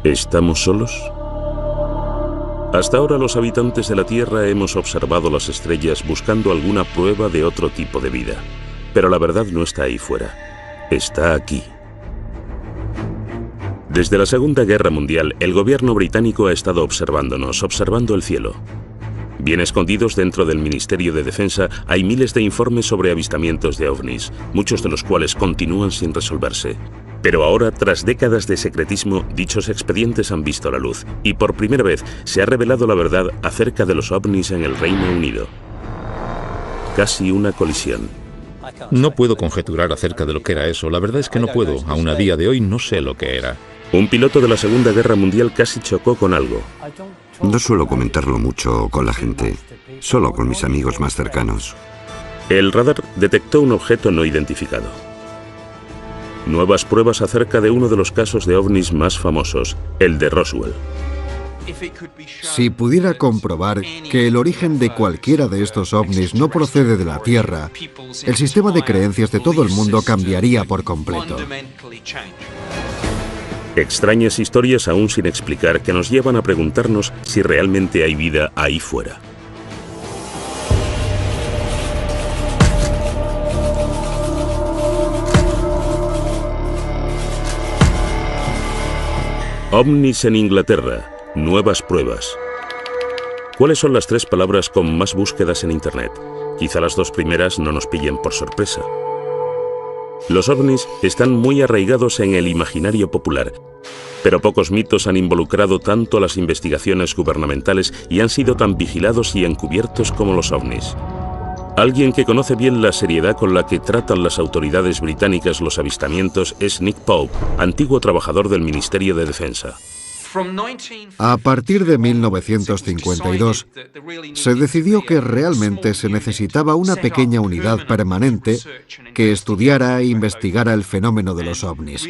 ¿Estamos solos? Hasta ahora los habitantes de la Tierra hemos observado las estrellas buscando alguna prueba de otro tipo de vida. Pero la verdad no está ahí fuera. Está aquí. Desde la Segunda Guerra Mundial, el gobierno británico ha estado observándonos, observando el cielo. Bien escondidos dentro del Ministerio de Defensa hay miles de informes sobre avistamientos de ovnis, muchos de los cuales continúan sin resolverse. Pero ahora, tras décadas de secretismo, dichos expedientes han visto la luz y por primera vez se ha revelado la verdad acerca de los ovnis en el Reino Unido. Casi una colisión. No puedo conjeturar acerca de lo que era eso. La verdad es que no puedo. Aún a día de hoy no sé lo que era. Un piloto de la Segunda Guerra Mundial casi chocó con algo. No suelo comentarlo mucho con la gente, solo con mis amigos más cercanos. El radar detectó un objeto no identificado. Nuevas pruebas acerca de uno de los casos de ovnis más famosos, el de Roswell. Si pudiera comprobar que el origen de cualquiera de estos ovnis no procede de la Tierra, el sistema de creencias de todo el mundo cambiaría por completo. Extrañas historias aún sin explicar que nos llevan a preguntarnos si realmente hay vida ahí fuera. OVNIs en Inglaterra. Nuevas pruebas. ¿Cuáles son las 3 palabras con más búsquedas en Internet? Quizá las 2 primeras no nos pillen por sorpresa. Los ovnis están muy arraigados en el imaginario popular, pero pocos mitos han involucrado tanto a las investigaciones gubernamentales y han sido tan vigilados y encubiertos como los ovnis. Alguien que conoce bien la seriedad con la que tratan las autoridades británicas los avistamientos es Nick Pope, antiguo trabajador del Ministerio de Defensa. A partir de 1952, se decidió que realmente se necesitaba una pequeña unidad permanente que estudiara e investigara el fenómeno de los ovnis.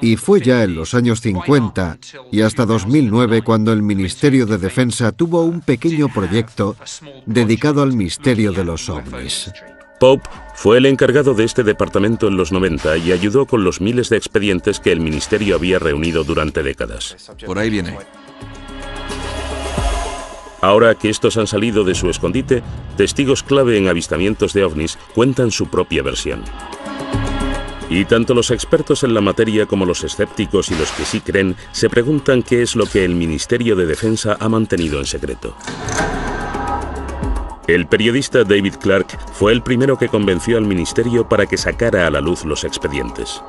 Y fue ya en los años 50 y hasta 2009 cuando el Ministerio de Defensa tuvo un pequeño proyecto dedicado al misterio de los ovnis. Pope fue el encargado de este departamento en los 90 y ayudó con los miles de expedientes que el ministerio había reunido durante décadas. Por ahí viene. Ahora que estos han salido de su escondite, testigos clave en avistamientos de ovnis cuentan su propia versión. Y tanto los expertos en la materia como los escépticos y los que sí creen se preguntan qué es lo que el Ministerio de Defensa ha mantenido en secreto. El periodista David Clark fue el primero que convenció al ministerio para que sacara a la luz los expedientes.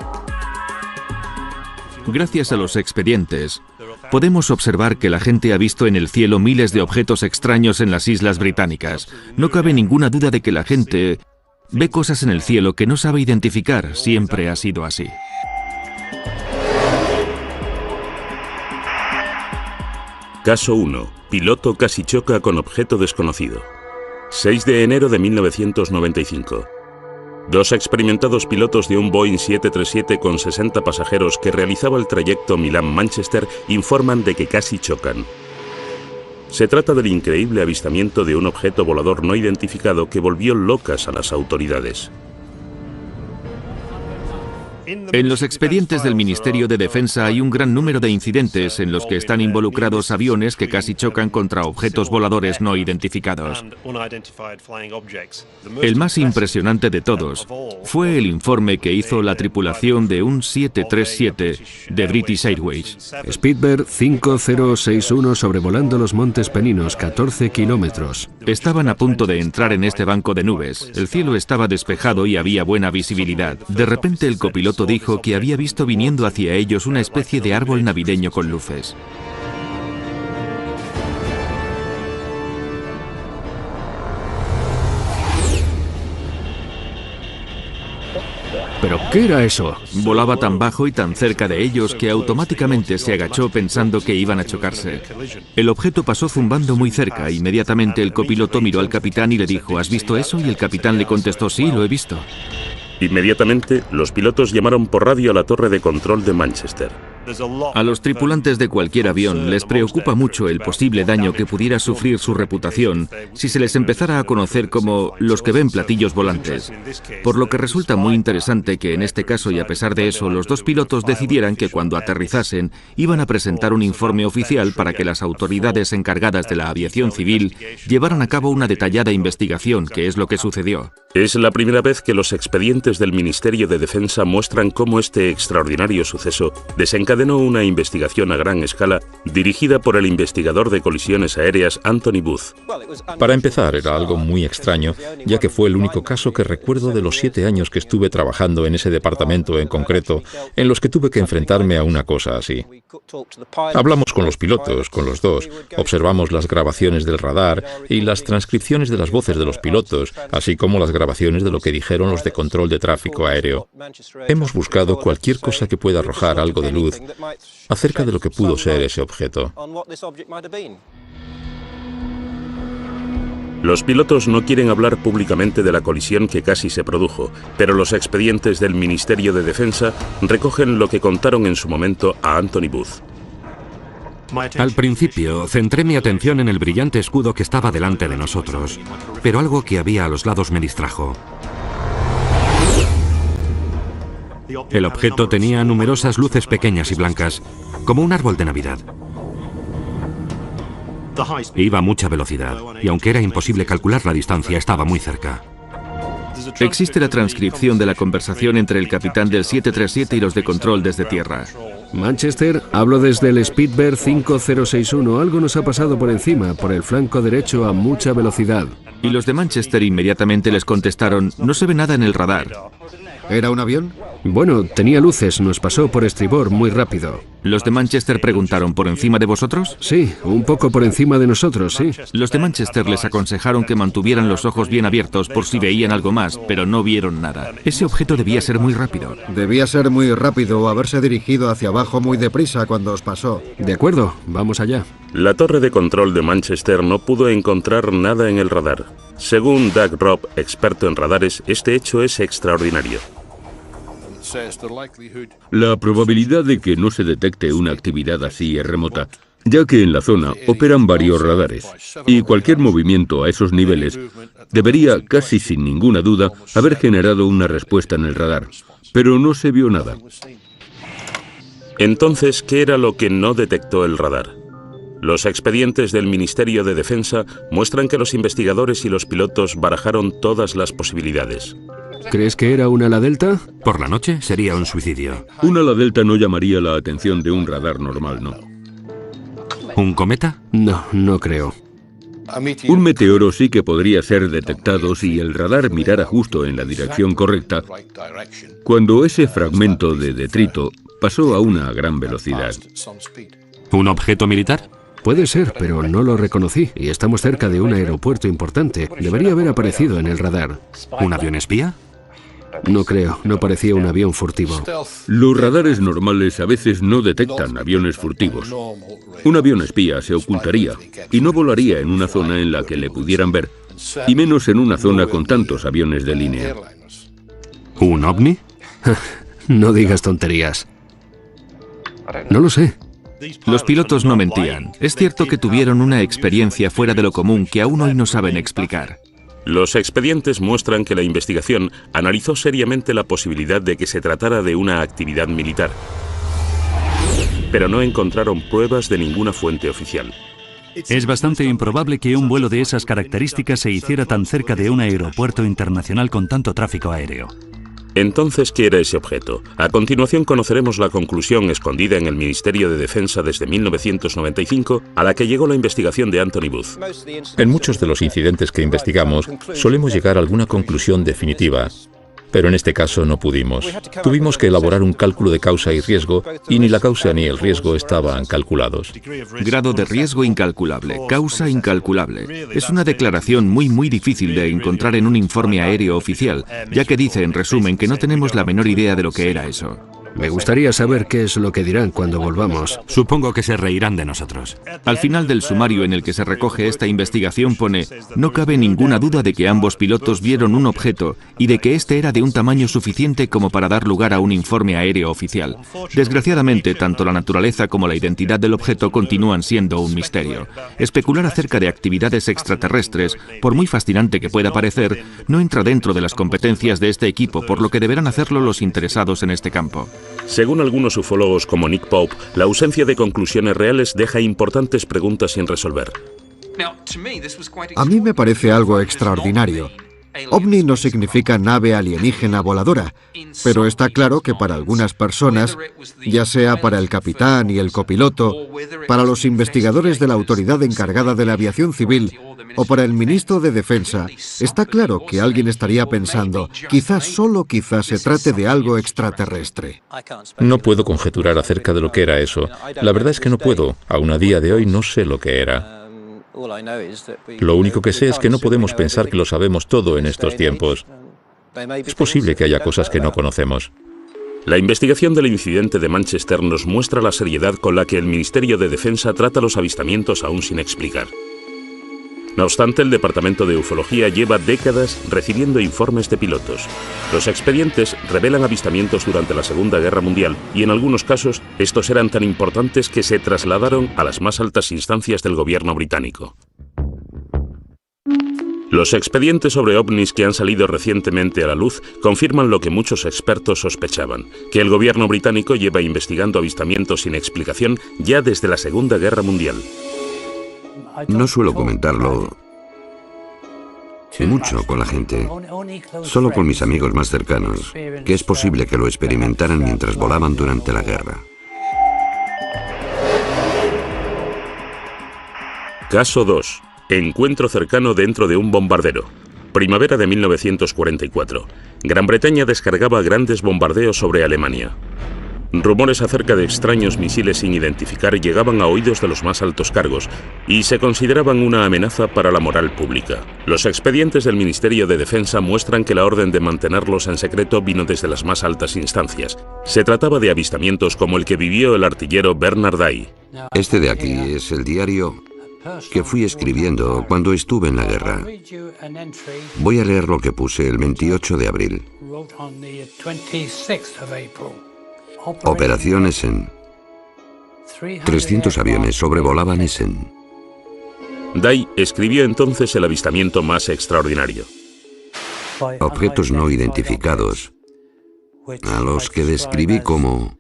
Gracias a los expedientes, podemos observar que la gente ha visto en el cielo miles de objetos extraños en las islas británicas. No cabe ninguna duda de que la gente ve cosas en el cielo que no sabe identificar. Siempre ha sido así. Caso 1. Piloto casi choca con objeto desconocido. 6 de enero de 1995. 2 experimentados pilotos de un Boeing 737 con 60 pasajeros que realizaba el trayecto Milán-Manchester informan de que casi chocan. Se trata del increíble avistamiento de un objeto volador no identificado que volvió locas a las autoridades. En los expedientes del Ministerio de Defensa hay un gran número de incidentes en los que están involucrados aviones que casi chocan contra objetos voladores no identificados. El más impresionante de todos fue el informe que hizo la tripulación de un 737 de British Airways. Speedbird 5061 sobrevolando los Montes Peninos, 14 kilómetros. Estaban a punto de entrar en este banco de nubes. El cielo estaba despejado y había buena visibilidad. De repente el copiloto dijo que había visto viniendo hacia ellos una especie de árbol navideño con luces. ¿Pero qué era eso? Volaba tan bajo y tan cerca de ellos que automáticamente se agachó pensando que iban a chocarse. El objeto pasó zumbando muy cerca. Inmediatamente el copiloto miró al capitán y le dijo: ¿has visto eso? Y el capitán le contestó: sí, lo he visto. Inmediatamente, los pilotos llamaron por radio a la torre de control de Manchester. A los tripulantes de cualquier avión les preocupa mucho el posible daño que pudiera sufrir su reputación si se les empezara a conocer como los que ven platillos volantes. Por lo que resulta muy interesante que en este caso, y a pesar de eso, los dos pilotos decidieran que cuando aterrizasen iban a presentar un informe oficial para que las autoridades encargadas de la aviación civil llevaran a cabo una detallada investigación, que es lo que sucedió. Es la primera vez que los expedientes del Ministerio de Defensa muestran cómo este extraordinario suceso desencadenó una investigación a gran escala dirigida por el investigador de colisiones aéreas Anthony Booth. Para empezar, era algo muy extraño, ya que fue el único caso que recuerdo de los 7 años que estuve trabajando en ese departamento en concreto, en los que tuve que enfrentarme a una cosa así. Hablamos con los pilotos, con los dos, observamos las grabaciones del radar y las transcripciones de las voces de los pilotos, así como las grabaciones de lo que dijeron los de control de tráfico aéreo. Hemos buscado cualquier cosa que pueda arrojar algo de luz acerca de lo que pudo ser ese objeto. Los pilotos no quieren hablar públicamente de la colisión que casi se produjo, pero los expedientes del Ministerio de Defensa recogen lo que contaron en su momento a Anthony Booth. Al principio, centré mi atención en el brillante escudo que estaba delante de nosotros, pero algo que había a los lados me distrajo. El objeto tenía numerosas luces pequeñas y blancas, como un árbol de Navidad. Iba a mucha velocidad, y aunque era imposible calcular la distancia, estaba muy cerca. Existe la transcripción de la conversación entre el capitán del 737 y los de control desde tierra. Manchester, hablo desde el Speedbird 5061. Algo nos ha pasado por encima, por el flanco derecho a mucha velocidad. Y los de Manchester inmediatamente les contestaron: no se ve nada en el radar. ¿Era un avión? Bueno, tenía luces, nos pasó por estribor muy rápido. Los de Manchester preguntaron: ¿por encima de vosotros? Sí, un poco por encima de nosotros, sí. Los de Manchester les aconsejaron que mantuvieran los ojos bien abiertos por si veían algo más, pero no vieron nada. Ese objeto debía ser muy rápido. Debía ser muy rápido o haberse dirigido hacia abajo muy deprisa cuando os pasó. De acuerdo, vamos allá. La torre de control de Manchester no pudo encontrar nada en el radar. Según Doug Robb, experto en radares, este hecho es extraordinario. La probabilidad de que no se detecte una actividad así es remota, ya que en la zona operan varios radares, y cualquier movimiento a esos niveles debería, casi sin ninguna duda, haber generado una respuesta en el radar, pero no se vio nada. Entonces, ¿qué era lo que no detectó el radar? Los expedientes del Ministerio de Defensa muestran que los investigadores y los pilotos barajaron todas las posibilidades. ¿Crees que era un ala delta? Por la noche sería un suicidio. Un ala delta no llamaría la atención de un radar normal, ¿no? ¿Un cometa? No, no creo. Un meteoro sí que podría ser detectado si el radar mirara justo en la dirección correcta, cuando ese fragmento de detrito pasó a una gran velocidad. ¿Un objeto militar? Puede ser, pero no lo reconocí, y estamos cerca de un aeropuerto importante. Debería haber aparecido en el radar. ¿Un avión espía? No creo, no parecía un avión furtivo. Los radares normales a veces no detectan aviones furtivos. Un avión espía se ocultaría y no volaría en una zona en la que le pudieran ver, y menos en una zona con tantos aviones de línea. ¿Un ovni? No digas tonterías. No lo sé. Los pilotos no mentían. Es cierto que tuvieron una experiencia fuera de lo común que aún hoy no saben explicar. Los expedientes muestran que la investigación analizó seriamente la posibilidad de que se tratara de una actividad militar, pero no encontraron pruebas de ninguna fuente oficial. Es bastante improbable que un vuelo de esas características se hiciera tan cerca de un aeropuerto internacional con tanto tráfico aéreo. Entonces, ¿qué era ese objeto? A continuación conoceremos la conclusión escondida en el Ministerio de Defensa desde 1995, a la que llegó la investigación de Anthony Booth. En muchos de los incidentes que investigamos, solemos llegar a alguna conclusión definitiva, pero en este caso no pudimos. Tuvimos que elaborar un cálculo de causa y riesgo, y ni la causa ni el riesgo estaban calculados. Grado de riesgo incalculable, causa incalculable. Es una declaración muy difícil de encontrar en un informe aéreo oficial, ya que dice, en resumen, que no tenemos la menor idea de lo que era eso. Me gustaría saber qué es lo que dirán cuando volvamos. Supongo que se reirán de nosotros. Al final del sumario en el que se recoge esta investigación pone: no cabe ninguna duda de que ambos pilotos vieron un objeto y de que este era de un tamaño suficiente como para dar lugar a un informe aéreo oficial. Desgraciadamente, tanto la naturaleza como la identidad del objeto continúan siendo un misterio. Especular acerca de actividades extraterrestres, por muy fascinante que pueda parecer, no entra dentro de las competencias de este equipo, por lo que deberán hacerlo los interesados en este campo. Según algunos ufólogos como Nick Pope, la ausencia de conclusiones reales deja importantes preguntas sin resolver. A mí me parece algo extraordinario. OVNI no significa nave alienígena voladora, pero está claro que para algunas personas, ya sea para el capitán y el copiloto, para los investigadores de la autoridad encargada de la aviación civil o para el ministro de Defensa, está claro que alguien estaría pensando, quizás, solo quizás, se trate de algo extraterrestre. No puedo conjeturar acerca de lo que era eso. La verdad es que no puedo. Aún a día de hoy no sé lo que era. Lo único que sé es que no podemos pensar que lo sabemos todo en estos tiempos. Es posible que haya cosas que no conocemos. La investigación del incidente de Manchester nos muestra la seriedad con la que el Ministerio de Defensa trata los avistamientos aún sin explicar. No obstante, el Departamento de Ufología lleva décadas recibiendo informes de pilotos. Los expedientes revelan avistamientos durante la Segunda Guerra Mundial y en algunos casos estos eran tan importantes que se trasladaron a las más altas instancias del gobierno británico. Los expedientes sobre ovnis que han salido recientemente a la luz confirman lo que muchos expertos sospechaban, que el gobierno británico lleva investigando avistamientos sin explicación ya desde la Segunda Guerra Mundial. No suelo comentarlo mucho con la gente, solo con mis amigos más cercanos, que es posible que lo experimentaran mientras volaban durante la guerra. Caso 2. Encuentro cercano dentro de un bombardero. Primavera de 1944. Gran Bretaña descargaba grandes bombardeos sobre Alemania. Rumores acerca de extraños misiles sin identificar llegaban a oídos de los más altos cargos y se consideraban una amenaza para la moral pública. Los expedientes del Ministerio de Defensa muestran que la orden de mantenerlos en secreto vino desde las más altas instancias. Se trataba de avistamientos como el que vivió el artillero Bernard Day. Este de aquí es el diario que fui escribiendo cuando estuve en la guerra. Voy a leer lo que puse el 28 de abril. Operación Essen. 300 aviones sobrevolaban Essen. Day escribió entonces el avistamiento más extraordinario. Objetos no identificados, a los que describí como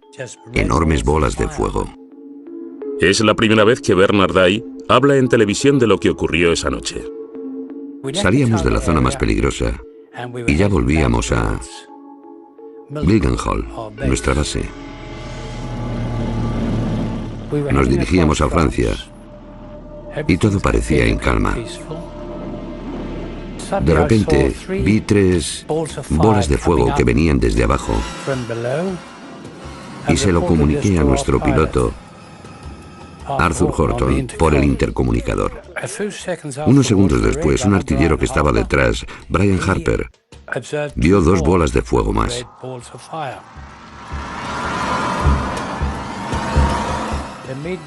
enormes bolas de fuego. Es la primera vez que Bernard Day habla en televisión de lo que ocurrió esa noche. Salíamos de la zona más peligrosa y ya volvíamos a Mildenhall, nuestra base. Nos dirigíamos a Francia y todo parecía en calma. De repente vi 3 bolas de fuego que venían desde abajo y se lo comuniqué a nuestro piloto, Arthur Horton, por el intercomunicador. Unos segundos después, un artillero que estaba detrás, Brian Harper, vio 2 bolas de fuego más.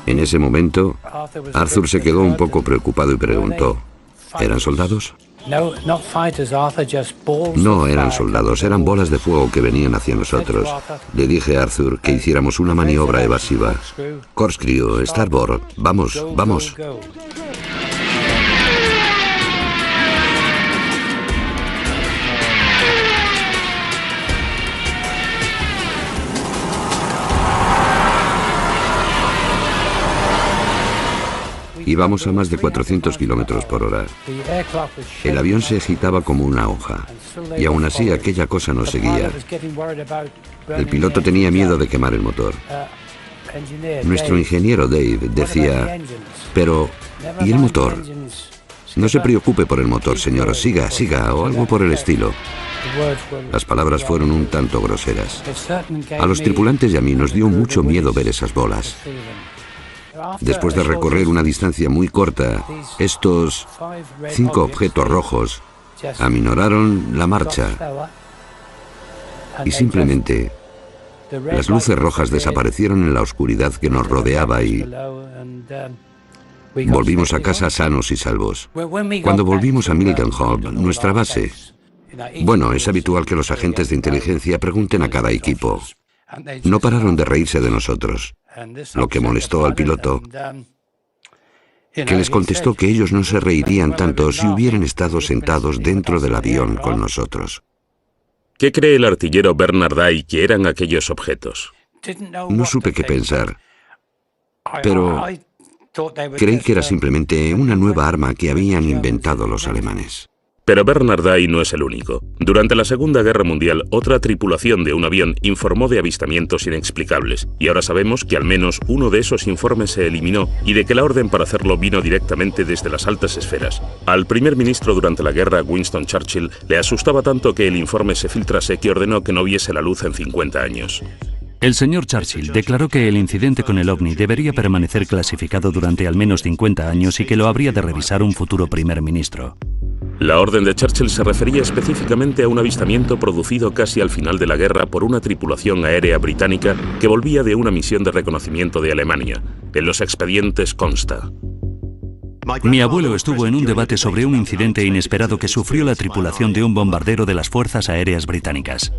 En ese momento, Arthur se quedó un poco preocupado y preguntó, ¿eran soldados? No eran soldados, eran bolas de fuego que venían hacia nosotros. Le dije a Arthur que hiciéramos una maniobra evasiva. Corkscrew, starboard, vamos, vamos. Íbamos a más de 400 kilómetros por hora. El avión se agitaba como una hoja, y aún así aquella cosa nos seguía. El piloto tenía miedo de quemar el motor. Nuestro ingeniero Dave decía, pero ¿y el motor? No se preocupe por el motor, señor, siga, siga, o algo por el estilo. Las palabras fueron un tanto groseras. A los tripulantes y a mí nos dio mucho miedo ver esas bolas. Después de recorrer una distancia muy corta, estos 5 objetos rojos aminoraron la marcha y simplemente Las luces rojas desaparecieron en la oscuridad que nos rodeaba y volvimos a casa sanos y salvos. Cuando volvimos a Mildenhall, nuestra base, bueno, es habitual que los agentes de inteligencia pregunten a cada equipo. No pararon de reírse de nosotros, lo que molestó al piloto, que les contestó que ellos no se reirían tanto si hubieran estado sentados dentro del avión con nosotros. ¿Qué cree el artillero Bernard Day que eran aquellos objetos? No supe qué pensar, pero creí que era simplemente una nueva arma que habían inventado los alemanes. Pero Bernard Day no es el único. Durante la Segunda Guerra Mundial, otra tripulación de un avión informó de avistamientos inexplicables, y ahora sabemos que al menos uno de esos informes se eliminó y de que la orden para hacerlo vino directamente desde las altas esferas. Al primer ministro durante la guerra, Winston Churchill, le asustaba tanto que el informe se filtrase que ordenó que no viese la luz en 50 años. El señor Churchill declaró que el incidente con el ovni debería permanecer clasificado durante al menos 50 años y que lo habría de revisar un futuro primer ministro. La orden de Churchill se refería específicamente a un avistamiento producido casi al final de la guerra por una tripulación aérea británica que volvía de una misión de reconocimiento de Alemania. En los expedientes consta: Mi abuelo estuvo en un debate sobre un incidente inesperado que sufrió la tripulación de un bombardero de las Fuerzas Aéreas Británicas.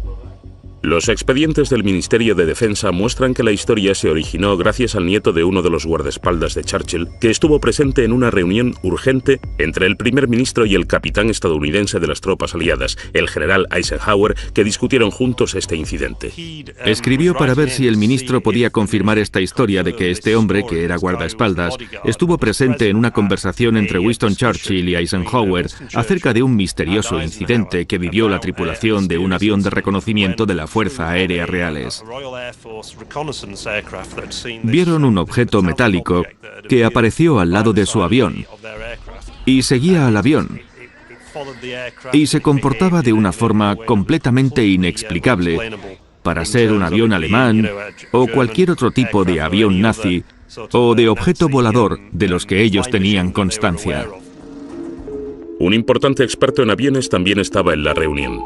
Los expedientes del Ministerio de Defensa muestran que la historia se originó gracias al nieto de uno de los guardaespaldas de Churchill, que estuvo presente en una reunión urgente entre el primer ministro y el capitán estadounidense de las tropas aliadas, el general Eisenhower, que discutieron juntos este incidente. Escribió para ver si el ministro podía confirmar esta historia de que este hombre, que era guardaespaldas, estuvo presente en una conversación entre Winston Churchill y Eisenhower acerca de un misterioso incidente que vivió la tripulación de un avión de reconocimiento de la Fuerza Aérea Reales. Vieron un objeto metálico que apareció al lado de su avión y seguía al avión y se comportaba de una forma completamente inexplicable para ser un avión alemán o cualquier otro tipo de avión nazi o de objeto volador de los que ellos tenían constancia. Un importante experto en aviones también estaba en la reunión.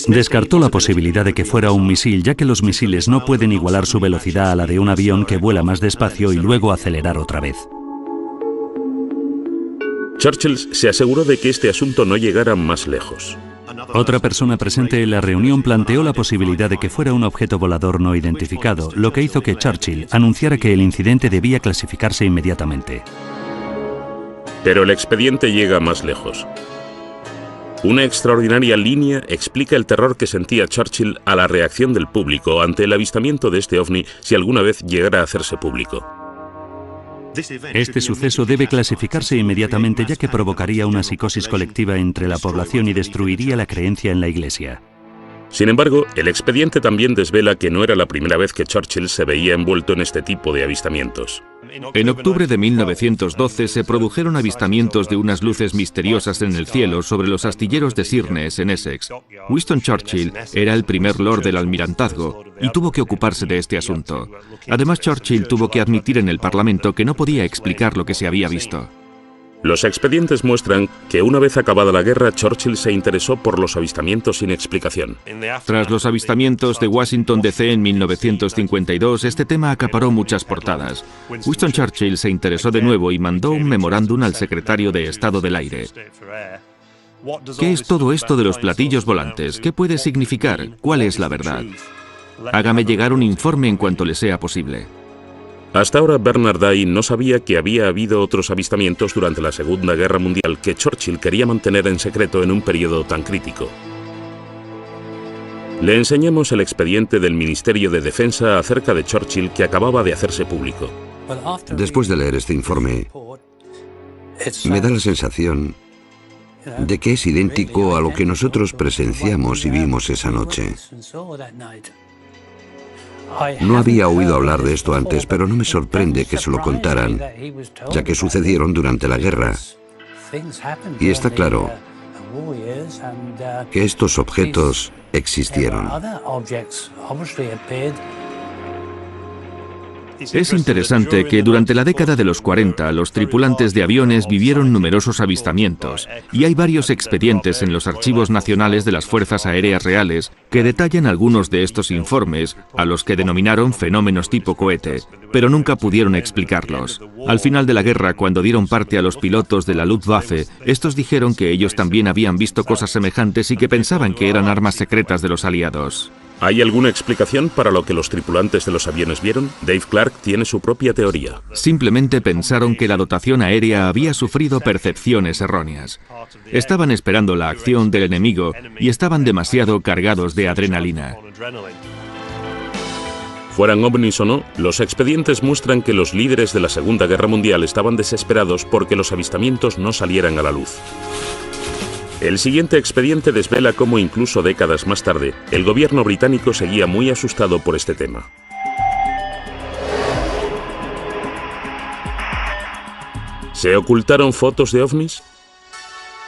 Descartó la posibilidad de que fuera un misil, ya que los misiles no pueden igualar su velocidad a la de un avión que vuela más despacio y luego acelerar otra vez. Churchill se aseguró de que este asunto no llegara más lejos. Otra persona presente en la reunión planteó la posibilidad de que fuera un objeto volador no identificado, lo que hizo que Churchill anunciara que el incidente debía clasificarse inmediatamente. Pero el expediente llega más lejos. Una extraordinaria línea explica el terror que sentía Churchill a la reacción del público ante el avistamiento de este ovni si alguna vez llegara a hacerse público. Este suceso debe clasificarse inmediatamente, ya que provocaría una psicosis colectiva entre la población y destruiría la creencia en la Iglesia. Sin embargo, el expediente también desvela que no era la primera vez que Churchill se veía envuelto en este tipo de avistamientos. En octubre de 1912 se produjeron avistamientos de unas luces misteriosas en el cielo sobre los astilleros de Sheerness, en Essex. Winston Churchill era el primer lord del almirantazgo y tuvo que ocuparse de este asunto. Además, Churchill tuvo que admitir en el Parlamento que no podía explicar lo que se había visto. Los expedientes muestran que una vez acabada la guerra, Churchill se interesó por los avistamientos sin explicación. Tras los avistamientos de Washington D.C. en 1952, este tema acaparó muchas portadas. Winston Churchill se interesó de nuevo y mandó un memorándum al secretario de Estado del Aire. ¿Qué es todo esto de los platillos volantes? ¿Qué puede significar? ¿Cuál es la verdad? Hágame llegar un informe en cuanto le sea posible. Hasta ahora Bernard Day no sabía que había habido otros avistamientos durante la Segunda Guerra Mundial que Churchill quería mantener en secreto en un periodo tan crítico. Le enseñamos el expediente del Ministerio de Defensa acerca de Churchill que acababa de hacerse público. Después de leer este informe, me da la sensación de que es idéntico a lo que nosotros presenciamos y vimos esa noche. No había oído hablar de esto antes, pero no me sorprende que se lo contaran, ya que sucedieron durante la guerra. Y está claro que estos objetos existieron. Es interesante que durante la década de los 40 los tripulantes de aviones vivieron numerosos avistamientos, y hay varios expedientes en los archivos nacionales de las Fuerzas Aéreas Reales que detallan algunos de estos informes, a los que denominaron fenómenos tipo cohete, pero nunca pudieron explicarlos. Al final de la guerra, cuando dieron parte a los pilotos de la Luftwaffe, estos dijeron que ellos también habían visto cosas semejantes y que pensaban que eran armas secretas de los aliados. ¿Hay alguna explicación para lo que los tripulantes de los aviones vieron? Dave Clark tiene su propia teoría. Simplemente pensaron que la dotación aérea había sufrido percepciones erróneas. Estaban esperando la acción del enemigo y estaban demasiado cargados de adrenalina. Fueran ovnis o no, los expedientes muestran que los líderes de la Segunda Guerra Mundial estaban desesperados porque los avistamientos no salieran a la luz. El siguiente expediente desvela cómo incluso décadas más tarde, el gobierno británico seguía muy asustado por este tema. ¿Se ocultaron fotos de ovnis?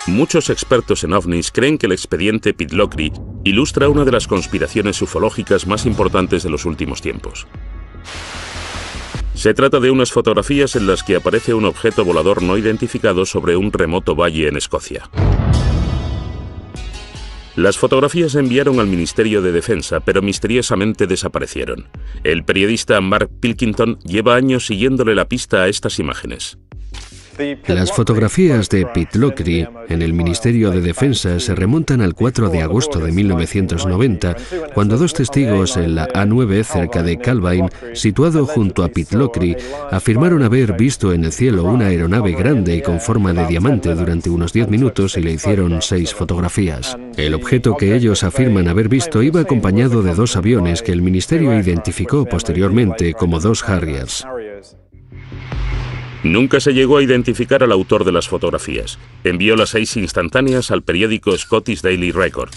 Muchos expertos en ovnis creen que el expediente Pitlochry ilustra una de las conspiraciones ufológicas más importantes de los últimos tiempos. Se trata de unas fotografías en las que aparece un objeto volador no identificado sobre un remoto valle en Escocia. Las fotografías se enviaron al Ministerio de Defensa, pero misteriosamente desaparecieron. El periodista Mark Pilkington lleva años siguiéndole la pista a estas imágenes. Las fotografías de Pitlochry en el Ministerio de Defensa se remontan al 4 de agosto de 1990, cuando dos testigos en la A9 cerca de Calvine, situado junto a Pitlochry, afirmaron haber visto en el cielo una aeronave grande y con forma de diamante durante unos 10 minutos y le hicieron 6 fotografías. El objeto que ellos afirman haber visto iba acompañado de 2 aviones que el ministerio identificó posteriormente como 2 Harriers. Nunca se llegó a identificar al autor de las fotografías. Envió las 6 instantáneas al periódico Scottish Daily Record.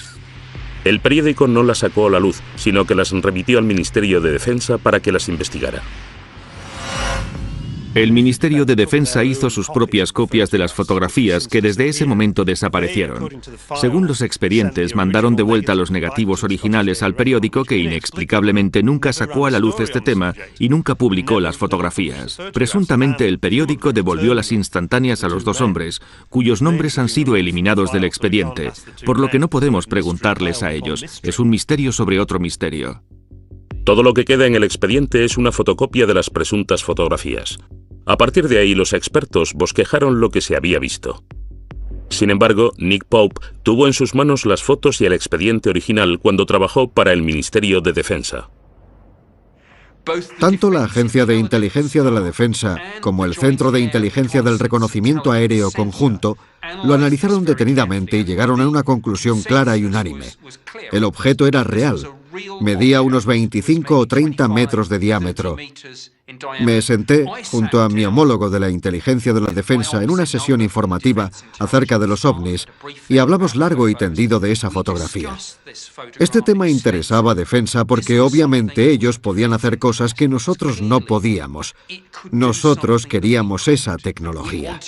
El periódico no las sacó a la luz, sino que las remitió al Ministerio de Defensa para que las investigara. El Ministerio de Defensa hizo sus propias copias de las fotografías que desde ese momento desaparecieron. Según los expedientes, mandaron de vuelta los negativos originales al periódico, que inexplicablemente nunca sacó a la luz este tema y nunca publicó las fotografías. Presuntamente el periódico devolvió las instantáneas a los 2 hombres, cuyos nombres han sido eliminados del expediente, por lo que no podemos preguntarles a ellos. Es un misterio sobre otro misterio. Todo lo que queda en el expediente es una fotocopia de las presuntas fotografías. A partir de ahí, los expertos bosquejaron lo que se había visto. Sin embargo, Nick Pope tuvo en sus manos las fotos y el expediente original cuando trabajó para el Ministerio de Defensa. Tanto la Agencia de Inteligencia de la Defensa como el Centro de Inteligencia del Reconocimiento Aéreo Conjunto lo analizaron detenidamente y llegaron a una conclusión clara y unánime. El objeto era real. Medía unos 25 o 30 metros de diámetro. Me senté junto a mi homólogo de la Inteligencia de la Defensa en una sesión informativa acerca de los ovnis y hablamos largo y tendido de esa fotografía. Este tema interesaba a Defensa porque obviamente ellos podían hacer cosas que nosotros no podíamos. Nosotros queríamos esa tecnología.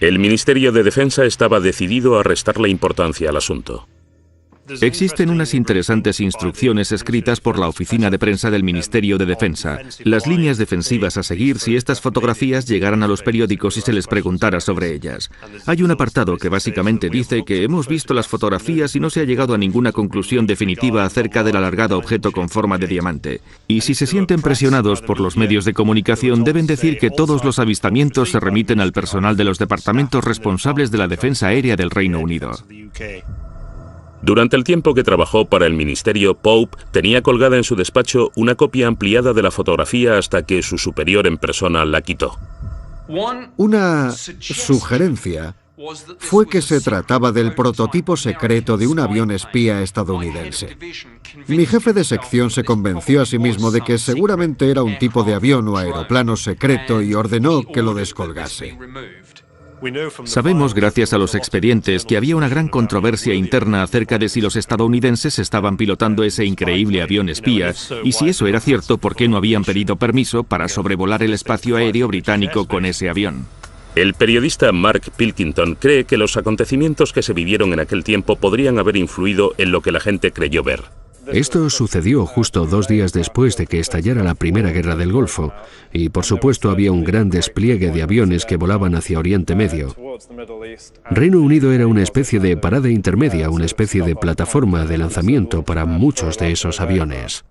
El Ministerio de Defensa estaba decidido a restarle importancia al asunto. Existen unas interesantes instrucciones escritas por la oficina de prensa del Ministerio de Defensa, las líneas defensivas a seguir si estas fotografías llegaran a los periódicos y se les preguntara sobre ellas. Hay un apartado que básicamente dice que hemos visto las fotografías y no se ha llegado a ninguna conclusión definitiva acerca del alargado objeto con forma de diamante. Y si se sienten presionados por los medios de comunicación, deben decir que todos los avistamientos se remiten al personal de los departamentos responsables de la defensa aérea del Reino Unido. Durante el tiempo que trabajó para el ministerio, Pope tenía colgada en su despacho una copia ampliada de la fotografía hasta que su superior en persona la quitó. Una sugerencia fue que se trataba del prototipo secreto de un avión espía estadounidense. Mi jefe de sección se convenció a sí mismo de que seguramente era un tipo de avión o aeroplano secreto y ordenó que lo descolgase. Sabemos, gracias a los expedientes, que había una gran controversia interna acerca de si los estadounidenses estaban pilotando ese increíble avión espía, y si eso era cierto, ¿por qué no habían pedido permiso para sobrevolar el espacio aéreo británico con ese avión? El periodista Mark Pilkington cree que los acontecimientos que se vivieron en aquel tiempo podrían haber influido en lo que la gente creyó ver. Esto sucedió justo 2 días después de que estallara la Primera Guerra del Golfo, y por supuesto había un gran despliegue de aviones que volaban hacia Oriente Medio. Reino Unido era una especie de parada intermedia, una especie de plataforma de lanzamiento para muchos de esos aviones.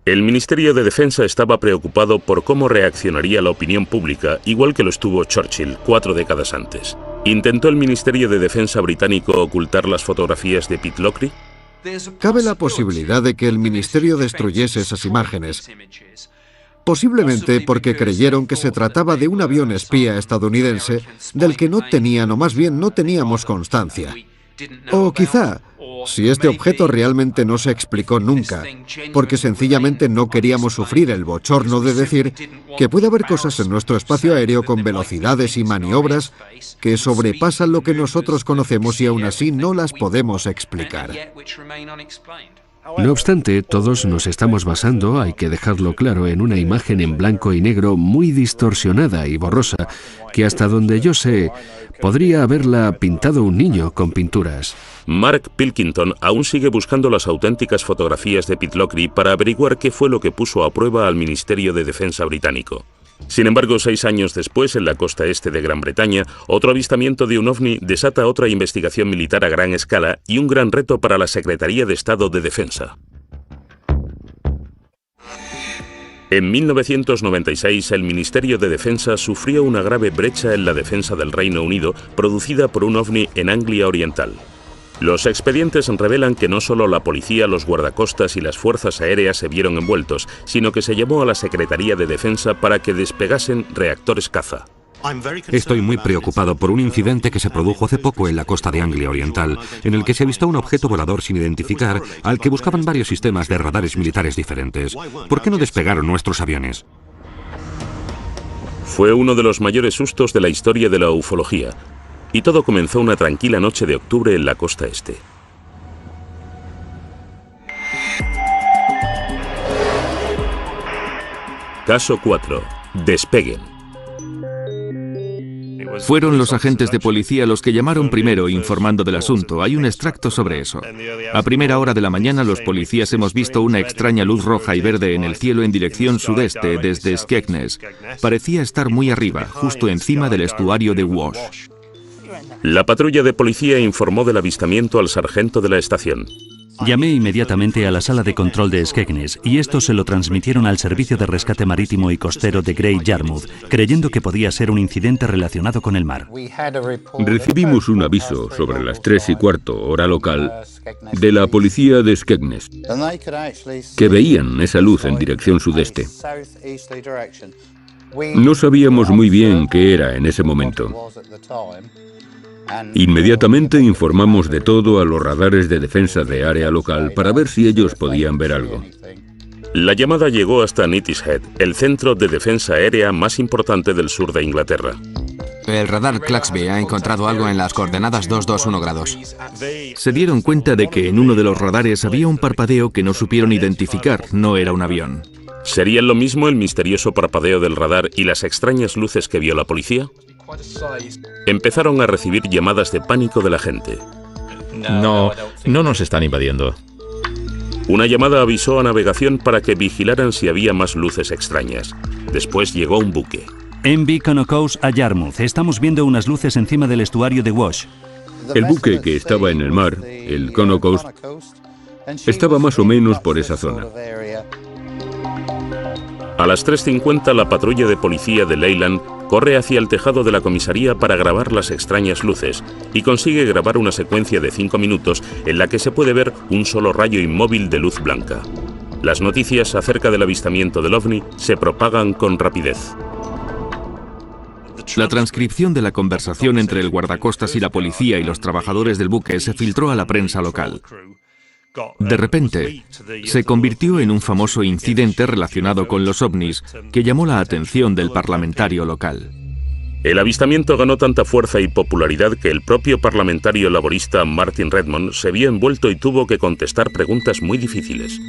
El Ministerio de Defensa estaba preocupado por cómo reaccionaría la opinión pública, igual que lo estuvo Churchill 4 décadas antes. ¿Intentó el Ministerio de Defensa británico ocultar las fotografías de Pitlochry? Cabe la posibilidad de que el ministerio destruyese esas imágenes, posiblemente porque creyeron que se trataba de un avión espía estadounidense del que no tenían, o más bien no teníamos constancia. O quizá, si este objeto realmente no se explicó nunca, porque sencillamente no queríamos sufrir el bochorno de decir que puede haber cosas en nuestro espacio aéreo con velocidades y maniobras que sobrepasan lo que nosotros conocemos y aún así no las podemos explicar. No obstante, todos nos estamos basando, hay que dejarlo claro, en una imagen en blanco y negro muy distorsionada y borrosa, que hasta donde yo sé, podría haberla pintado un niño con pinturas. Mark Pilkington aún sigue buscando las auténticas fotografías de Pitlochry para averiguar qué fue lo que puso a prueba al Ministerio de Defensa británico. Sin embargo, 6 años después, en la costa este de Gran Bretaña, otro avistamiento de un ovni desata otra investigación militar a gran escala y un gran reto para la Secretaría de Estado de Defensa. En 1996, el Ministerio de Defensa sufrió una grave brecha en la defensa del Reino Unido producida por un ovni en Anglia Oriental. Los expedientes revelan que no solo la policía, los guardacostas y las fuerzas aéreas se vieron envueltos, sino que se llamó a la Secretaría de Defensa para que despegasen reactores caza. Estoy muy preocupado por un incidente que se produjo hace poco en la costa de Anglia Oriental, en el que se avistó un objeto volador sin identificar al que buscaban varios sistemas de radares militares diferentes. ¿Por qué no despegaron nuestros aviones? Fue uno de los mayores sustos de la historia de la ufología. Y todo comenzó una tranquila noche de octubre en la costa este. Caso 4. Despeguen. Fueron los agentes de policía los que llamaron primero informando del asunto. Hay un extracto sobre eso. A primera hora de la mañana los policías hemos visto una extraña luz roja y verde en el cielo en dirección sudeste desde Skegness. Parecía estar muy arriba, justo encima del estuario de Wash. La patrulla de policía informó del avistamiento al sargento de la estación. Llamé inmediatamente a la sala de control de Skegness y esto se lo transmitieron al Servicio de Rescate Marítimo y Costero de Great Yarmouth, creyendo que podía ser un incidente relacionado con el mar. Recibimos un aviso sobre las 3:15 hora local de la policía de Skegness, que veían esa luz en dirección sudeste. No sabíamos muy bien qué era en ese momento. Inmediatamente informamos de todo a los radares de defensa de área local para ver si ellos podían ver algo. La llamada llegó hasta Neatishead, el centro de defensa aérea más importante del sur de Inglaterra. El radar Claxby ha encontrado algo en las coordenadas 221 grados. Se dieron cuenta de que en uno de los radares había un parpadeo que no supieron identificar, no era un avión. ¿Serían lo mismo el misterioso parpadeo del radar y las extrañas luces que vio la policía? Empezaron a recibir llamadas de pánico de la gente. No nos están invadiendo. Una llamada avisó a navegación para que vigilaran si había más luces extrañas. Después llegó un buque. MV Conocos a Yarmouth. Estamos viendo unas luces encima del estuario de Wash. El buque que estaba en el mar, el Conocos, estaba más o menos por esa zona. A las 3:50 la patrulla de policía de Leyland corre hacia el tejado de la comisaría para grabar las extrañas luces y consigue grabar una secuencia de 5 minutos en la que se puede ver un solo rayo inmóvil de luz blanca. Las noticias acerca del avistamiento del ovni se propagan con rapidez. La transcripción de la conversación entre el guardacostas y la policía y los trabajadores del buque se filtró a la prensa local. De repente, se convirtió en un famoso incidente relacionado con los ovnis que llamó la atención del parlamentario local. El avistamiento ganó tanta fuerza y popularidad que el propio parlamentario laborista Martin Redmond se vio envuelto y tuvo que contestar preguntas muy difíciles.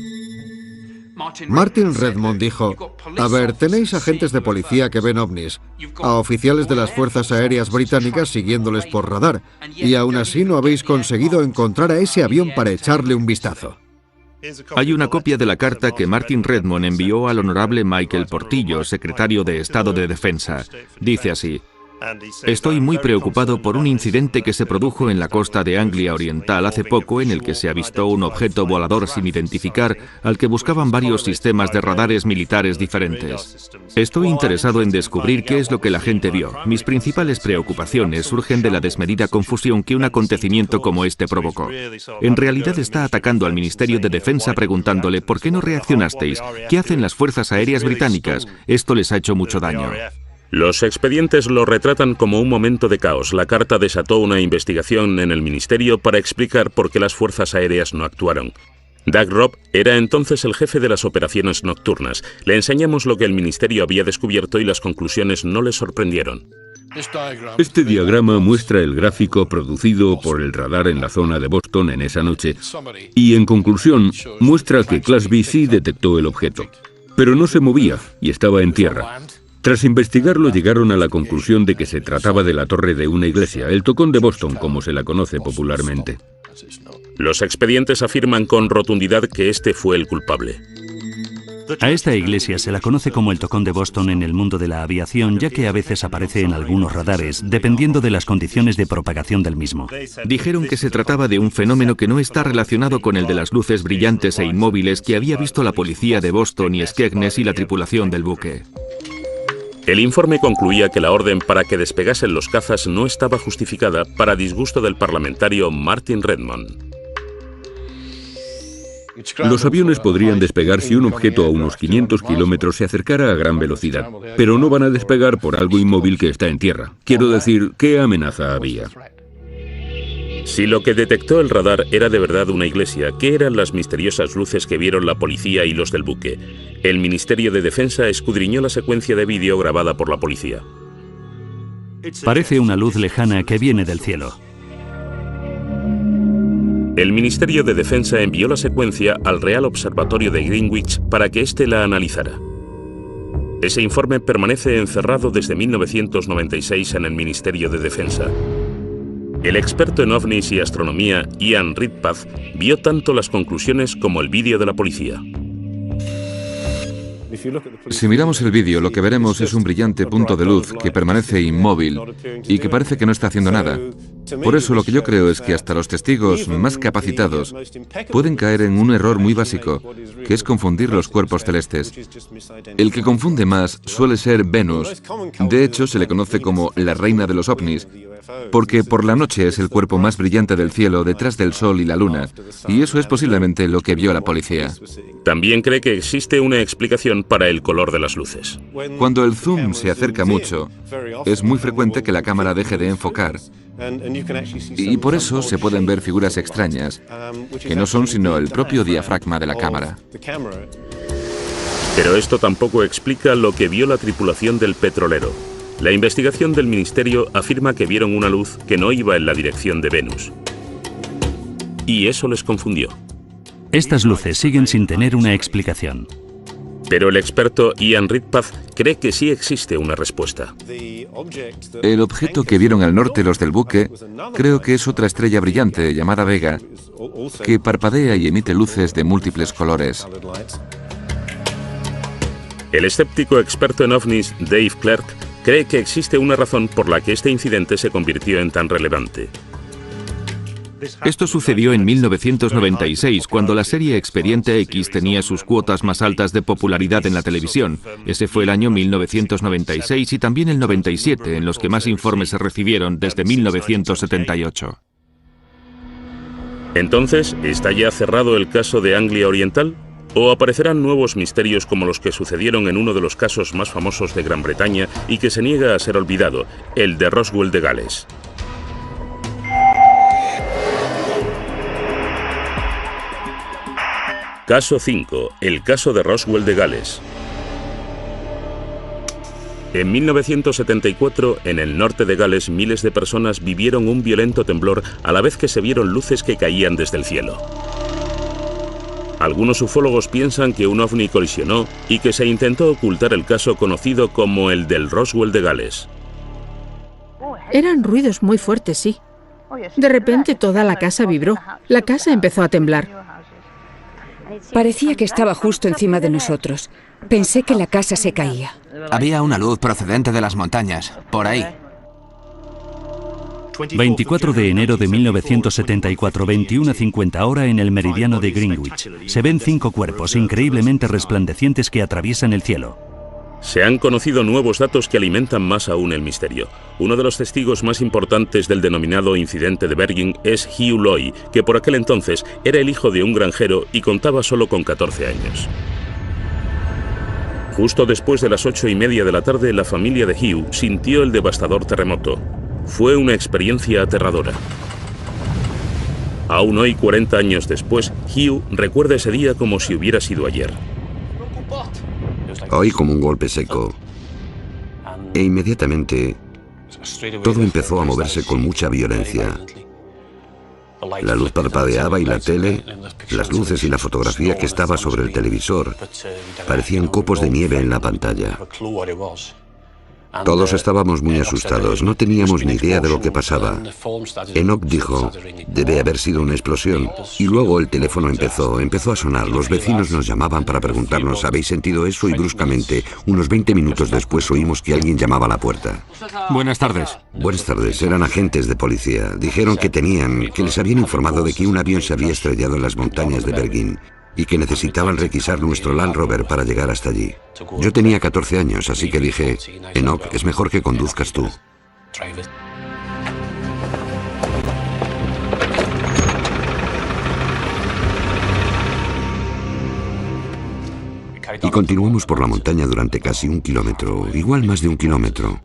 Martin Redmond dijo: a ver, tenéis agentes de policía que ven ovnis, a oficiales de las fuerzas aéreas británicas siguiéndoles por radar, y aún así no habéis conseguido encontrar a ese avión para echarle un vistazo. Hay una copia de la carta que Martin Redmond envió al honorable Michael Portillo, secretario de Estado de Defensa. Dice así: estoy muy preocupado por un incidente que se produjo en la costa de Anglia Oriental hace poco, en el que se avistó un objeto volador sin identificar al que buscaban varios sistemas de radares militares diferentes. Estoy interesado en descubrir qué es lo que la gente vio. Mis principales preocupaciones surgen de la desmedida confusión que un acontecimiento como este provocó. En realidad está atacando al Ministerio de Defensa preguntándole ¿por qué no reaccionasteis? ¿Qué hacen las fuerzas aéreas británicas? Esto les ha hecho mucho daño. Los expedientes lo retratan como un momento de caos. La carta desató una investigación en el ministerio para explicar por qué las fuerzas aéreas no actuaron. Doug Robb era entonces el jefe de las operaciones nocturnas. Le enseñamos lo que el ministerio había descubierto y las conclusiones no le sorprendieron. Este diagrama muestra el gráfico producido por el radar en la zona de Boston en esa noche y, en conclusión, muestra que Class B sí detectó el objeto, pero no se movía y estaba en tierra. Tras investigarlo, llegaron a la conclusión de que se trataba de la torre de una iglesia, el Tocón de Boston, como se la conoce popularmente. Los expedientes afirman con rotundidad que este fue el culpable. A esta iglesia se la conoce como el Tocón de Boston en el mundo de la aviación, ya que a veces aparece en algunos radares, dependiendo de las condiciones de propagación del mismo. Dijeron que se trataba de un fenómeno que no está relacionado con el de las luces brillantes e inmóviles que había visto la policía de Boston y Skegness y la tripulación del buque. El informe concluía que la orden para que despegasen los cazas no estaba justificada, para disgusto del parlamentario Martin Redmond. Los aviones podrían despegar si un objeto a unos 500 kilómetros se acercara a gran velocidad, pero no van a despegar por algo inmóvil que está en tierra. Quiero decir, ¿qué amenaza había? Si lo que detectó el radar era de verdad una iglesia, ¿qué eran las misteriosas luces que vieron la policía y los del buque? El Ministerio de Defensa escudriñó la secuencia de vídeo grabada por la policía. Parece una luz lejana que viene del cielo. El Ministerio de Defensa envió la secuencia al Real Observatorio de Greenwich para que éste la analizara. Ese informe permanece encerrado desde 1996 en el Ministerio de Defensa. El experto en ovnis y astronomía, Ian Redpath, vio tanto las conclusiones como el vídeo de la policía. Si miramos el vídeo, lo que veremos es un brillante punto de luz que permanece inmóvil y que parece que no está haciendo nada. Por eso lo que yo creo es que hasta los testigos más capacitados pueden caer en un error muy básico, que es confundir los cuerpos celestes. El que confunde más suele ser Venus. De hecho, se le conoce como la reina de los ovnis, porque por la noche es el cuerpo más brillante del cielo detrás del Sol y la Luna, y eso es posiblemente lo que vio la policía. También cree que existe una explicación para el color de las luces. Cuando el zoom se acerca mucho, es muy frecuente que la cámara deje de enfocar, y por eso se pueden ver figuras extrañas, que no son sino el propio diafragma de la cámara. Pero esto tampoco explica lo que vio la tripulación del petrolero. La investigación del ministerio afirma que vieron una luz que no iba en la dirección de Venus. Y eso les confundió. Estas luces siguen sin tener una explicación. Pero el experto Ian Redpath cree que sí existe una respuesta. El objeto que vieron al norte los del buque, creo que es otra estrella brillante llamada Vega, que parpadea y emite luces de múltiples colores. El escéptico experto en ovnis Dave Clark cree que existe una razón por la que este incidente se convirtió en tan relevante. Esto sucedió en 1996, cuando la serie Expediente X tenía sus cuotas más altas de popularidad en la televisión. Ese fue el año 1996 y también el 97, en los que más informes se recibieron desde 1978. Entonces, ¿está ya cerrado el caso de Anglia Oriental? ¿O aparecerán nuevos misterios como los que sucedieron en uno de los casos más famosos de Gran Bretaña y que se niega a ser olvidado, el de Roswell de Gales? Caso 5. El caso de Roswell de Gales. En 1974, en el norte de Gales, miles de personas vivieron un violento temblor a la vez que se vieron luces que caían desde el cielo. Algunos ufólogos piensan que un ovni colisionó y que se intentó ocultar el caso conocido como el del Roswell de Gales. Eran ruidos muy fuertes, sí. De repente toda la casa vibró. La casa empezó a temblar. Parecía que estaba justo encima de nosotros. Pensé que la casa se caía. Había una luz procedente de las montañas, por ahí. 24 de enero de 1974, 21:50 hora en el meridiano de Greenwich. Se ven 5 cuerpos increíblemente resplandecientes que atraviesan el cielo. Se han conocido nuevos datos que alimentan más aún el misterio. Uno de los testigos más importantes del denominado incidente de Bergen es Hugh Loy, que por aquel entonces era el hijo de un granjero y contaba solo con 14 años. Justo después de las 8:30 de la tarde, la familia de Hugh sintió el devastador terremoto. Fue una experiencia aterradora. Aún hoy, 40 años después, Hugh recuerda ese día como si hubiera sido ayer. Oí como un golpe seco e inmediatamente todo empezó a moverse con mucha violencia. La luz parpadeaba y la tele, las luces y la fotografía que estaba sobre el televisor parecían copos de nieve en la pantalla. Todos estábamos muy asustados, no teníamos ni idea de lo que pasaba. Enoch dijo, debe haber sido una explosión. Y luego el teléfono empezó a sonar. Los vecinos nos llamaban para preguntarnos, ¿habéis sentido eso? Y bruscamente, unos 20 minutos después, oímos que alguien llamaba a la puerta. Buenas tardes. Buenas tardes, eran agentes de policía. Dijeron que les habían informado de que un avión se había estrellado en las montañas de Bergen y que necesitaban requisar nuestro Land Rover para llegar hasta allí. Yo tenía 14 años, así que dije, Enoch, es mejor que conduzcas tú. Y continuamos por la montaña durante casi 1 kilómetro, igual más de 1 kilómetro.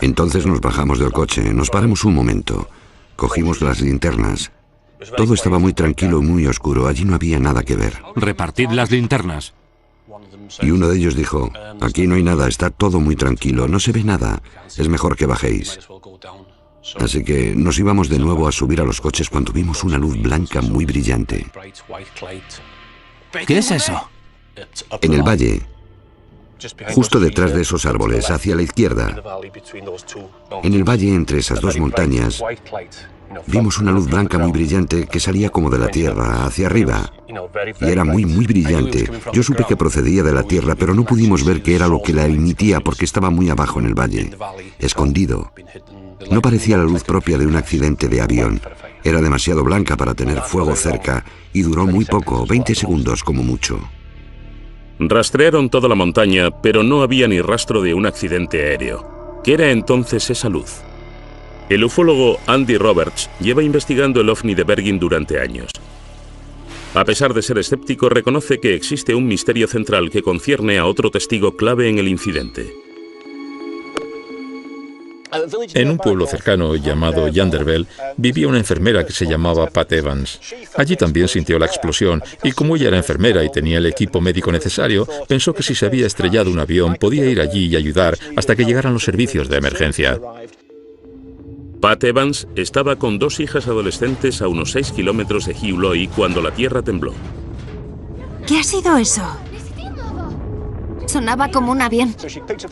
Entonces nos bajamos del coche, nos paramos un momento, cogimos las linternas. Todo estaba muy tranquilo y muy oscuro, allí no había nada que ver. Repartid las linternas. Y uno de ellos dijo, aquí no hay nada, está todo muy tranquilo, no se ve nada, es mejor que bajéis. Así que nos íbamos de nuevo a subir a los coches cuando vimos una luz blanca muy brillante. ¿Qué es eso? En el valle, justo detrás de esos árboles, hacia la izquierda, en el valle entre esas dos montañas, vimos una luz blanca muy brillante que salía como de la tierra, hacia arriba. Y era muy, muy brillante. Yo supe que procedía de la tierra, pero no pudimos ver qué era lo que la emitía porque estaba muy abajo en el valle, escondido. No parecía la luz propia de un accidente de avión. Era demasiado blanca para tener fuego cerca y duró muy poco, 20 segundos como mucho. Rastrearon toda la montaña, pero no había ni rastro de un accidente aéreo. ¿Qué era entonces esa luz? El ufólogo Andy Roberts lleva investigando el ovni de Bergen durante años. A pesar de ser escéptico, reconoce que existe un misterio central que concierne a otro testigo clave en el incidente. En un pueblo cercano llamado Yanderville vivía una enfermera que se llamaba Pat Evans. Allí también sintió la explosión y como ella era enfermera y tenía el equipo médico necesario, pensó que si se había estrellado un avión podía ir allí y ayudar hasta que llegaran los servicios de emergencia. Pat Evans estaba con 2 hijas adolescentes a unos 6 kilómetros de Hugh Loy cuando la tierra tembló. ¿Qué ha sido eso? Sonaba como un avión.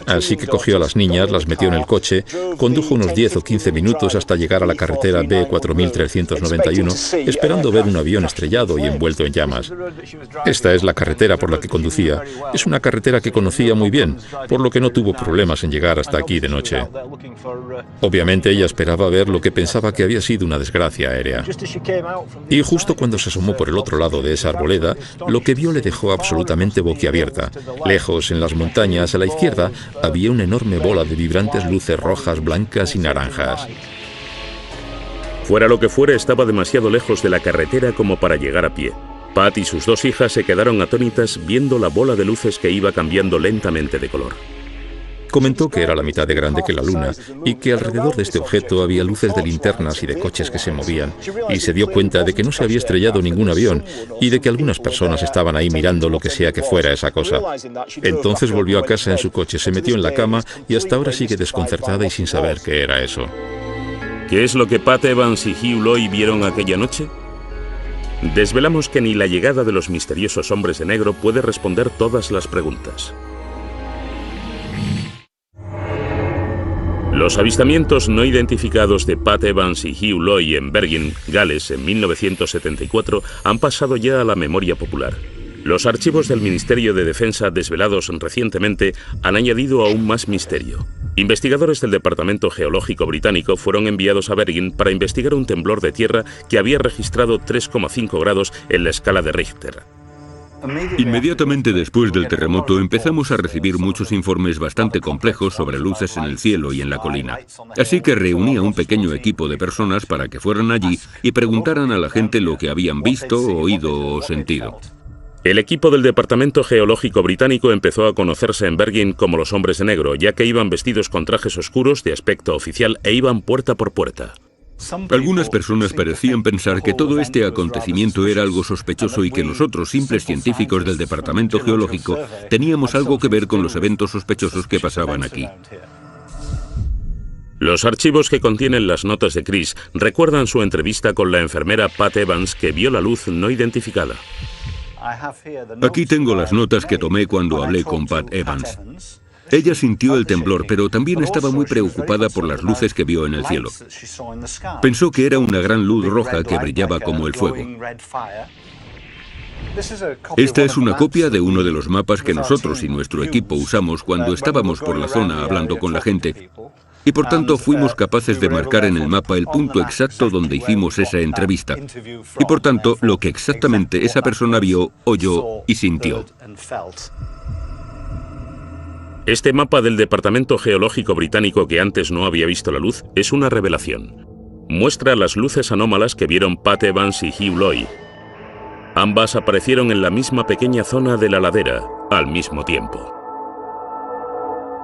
Así que cogió a las niñas, las metió en el coche, condujo unos 10 o 15 minutos hasta llegar a la carretera B4391, esperando ver un avión estrellado y envuelto en llamas. Esta es la carretera por la que conducía. Es una carretera que conocía muy bien, por lo que no tuvo problemas en llegar hasta aquí de noche. Obviamente ella esperaba ver lo que pensaba que había sido una desgracia aérea. Y justo cuando se asomó por el otro lado de esa arboleda, lo que vio le dejó absolutamente boquiabierta. Lejos, en las montañas, a la izquierda, había una enorme bola de vibrantes luces rojas, blancas y naranjas. Fuera lo que fuera, estaba demasiado lejos de la carretera como para llegar a pie. Pat y sus 2 hijas se quedaron atónitas viendo la bola de luces que iba cambiando lentamente de color. Comentó que era la mitad de grande que la luna y que alrededor de este objeto había luces de linternas y de coches que se movían, y se dio cuenta de que no se había estrellado ningún avión y de que algunas personas estaban ahí mirando lo que sea que fuera esa cosa. Entonces volvió a casa en su coche, se metió en la cama y hasta ahora sigue desconcertada y sin saber qué era eso. ¿Qué es lo que Pat Evans y Hugh Loy vieron aquella noche? Desvelamos que ni la llegada de los misteriosos hombres de negro puede responder todas las preguntas. Los avistamientos no identificados de Pat Evans y Hugh Loy en Bergen, Gales, en 1974 han pasado ya a la memoria popular. Los archivos del Ministerio de Defensa desvelados recientemente han añadido aún más misterio. Investigadores del Departamento Geológico Británico fueron enviados a Bergen para investigar un temblor de tierra que había registrado 3,5 grados en la escala de Richter. Inmediatamente después del terremoto empezamos a recibir muchos informes bastante complejos sobre luces en el cielo y en la colina. Así que reuní a un pequeño equipo de personas para que fueran allí y preguntaran a la gente lo que habían visto, oído o sentido. El equipo del Departamento Geológico Británico empezó a conocerse en Bergen como los hombres de negro, ya que iban vestidos con trajes oscuros de aspecto oficial e iban puerta por puerta. Algunas personas parecían pensar que todo este acontecimiento era algo sospechoso y que nosotros, simples científicos del Departamento Geológico, teníamos algo que ver con los eventos sospechosos que pasaban aquí. Los archivos que contienen las notas de Chris recuerdan su entrevista con la enfermera Pat Evans, que vio la luz no identificada. Aquí tengo las notas que tomé cuando hablé con Pat Evans. Ella sintió el temblor, pero también estaba muy preocupada por las luces que vio en el cielo. Pensó que era una gran luz roja que brillaba como el fuego. Esta es una copia de uno de los mapas que nosotros y nuestro equipo usamos cuando estábamos por la zona hablando con la gente. Y por tanto fuimos capaces de marcar en el mapa el punto exacto donde hicimos esa entrevista. Y por tanto, lo que exactamente esa persona vio, oyó y sintió. Este mapa del Departamento Geológico Británico, que antes no había visto la luz, es una revelación. Muestra las luces anómalas que vieron Pat Evans y Hugh Loy. Ambas aparecieron en la misma pequeña zona de la ladera, al mismo tiempo.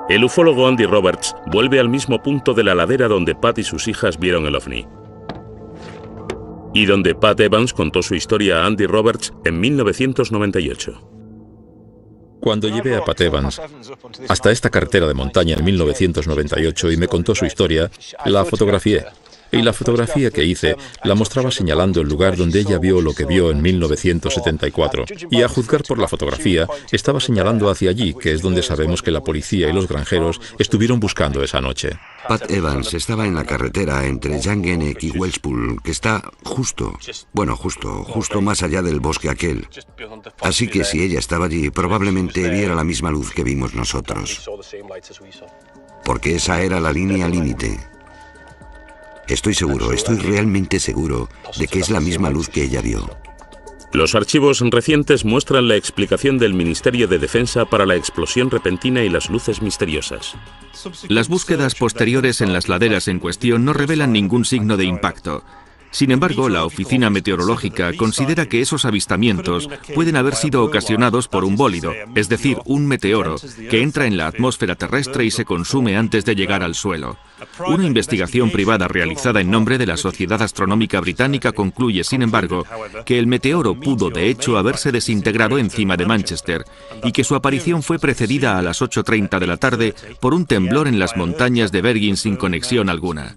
El ufólogo Andy Roberts vuelve al mismo punto de la ladera donde Pat y sus hijas vieron el ovni. Y donde Pat Evans contó su historia a Andy Roberts en 1998. Cuando llevé a Pat Evans hasta esta carretera de montaña en 1998 y me contó su historia, la fotografié. Y la fotografía que hice la mostraba señalando el lugar donde ella vio lo que vio en 1974. Y a juzgar por la fotografía, estaba señalando hacia allí, que es donde sabemos que la policía y los granjeros estuvieron buscando esa noche. Pat Evans estaba en la carretera entre Llangennec y Welshpool, que está justo más allá del bosque aquel. Así que si ella estaba allí, probablemente viera la misma luz que vimos nosotros. Porque esa era la línea límite. Estoy realmente seguro de que es la misma luz que ella vio. Los archivos recientes muestran la explicación del Ministerio de Defensa para la explosión repentina y las luces misteriosas. Las búsquedas posteriores en las laderas en cuestión no revelan ningún signo de impacto. Sin embargo, la Oficina Meteorológica considera que esos avistamientos pueden haber sido ocasionados por un bólido, es decir, un meteoro, que entra en la atmósfera terrestre y se consume antes de llegar al suelo. Una investigación privada realizada en nombre de la Sociedad Astronómica Británica concluye, sin embargo, que el meteoro pudo de hecho haberse desintegrado encima de Manchester y que su aparición fue precedida a las 8:30 de la tarde por un temblor en las montañas de Bergen sin conexión alguna.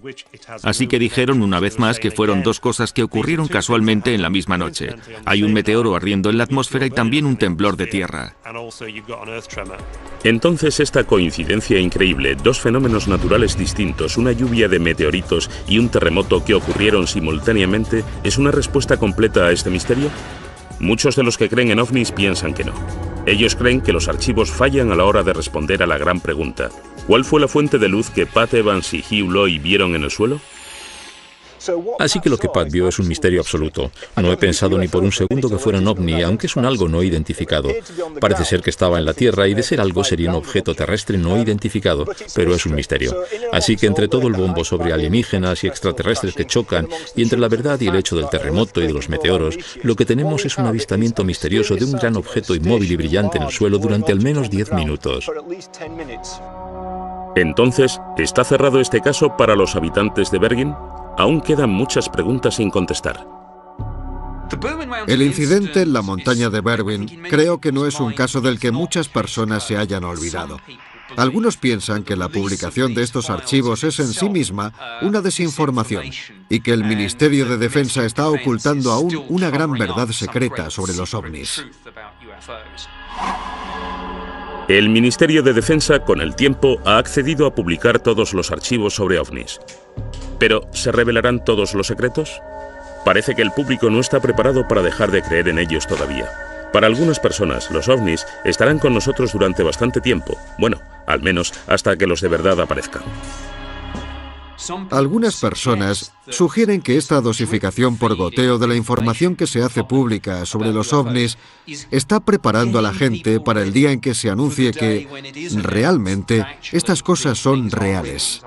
Así que dijeron una vez más que fueron dos cosas que ocurrieron casualmente en la misma noche. Hay un meteoro ardiendo en la atmósfera y también un temblor de tierra. Entonces esta coincidencia increíble, dos fenómenos naturales distintos, una lluvia de meteoritos y un terremoto que ocurrieron simultáneamente, ¿es una respuesta completa a este misterio? Muchos de los que creen en ovnis piensan que no. Ellos creen que los archivos fallan a la hora de responder a la gran pregunta: ¿cuál fue la fuente de luz que Pat Evans y Hugh Loy vieron en el suelo? Así que lo que Pat vio es un misterio absoluto. No he pensado ni por un segundo que fuera un ovni, aunque es un algo no identificado. Parece ser que estaba en la Tierra y de ser algo sería un objeto terrestre no identificado, pero es un misterio. Así que entre todo el bombo sobre alienígenas y extraterrestres que chocan, y entre la verdad y el hecho del terremoto y de los meteoros, lo que tenemos es un avistamiento misterioso de un gran objeto inmóvil y brillante en el suelo durante al menos 10 minutos. Entonces, ¿está cerrado este caso para los habitantes de Bergen? Aún quedan muchas preguntas sin contestar. El incidente en la montaña de Bergen creo que no es un caso del que muchas personas se hayan olvidado. Algunos piensan que la publicación de estos archivos es en sí misma una desinformación y que el Ministerio de Defensa está ocultando aún una gran verdad secreta sobre los ovnis. El Ministerio de Defensa, con el tiempo, ha accedido a publicar todos los archivos sobre ovnis. ¿Pero se revelarán todos los secretos? Parece que el público no está preparado para dejar de creer en ellos todavía. Para algunas personas, los ovnis estarán con nosotros durante bastante tiempo. Bueno, al menos hasta que los de verdad aparezcan. Algunas personas sugieren que esta dosificación por goteo de la información que se hace pública sobre los ovnis está preparando a la gente para el día en que se anuncie que realmente estas cosas son reales.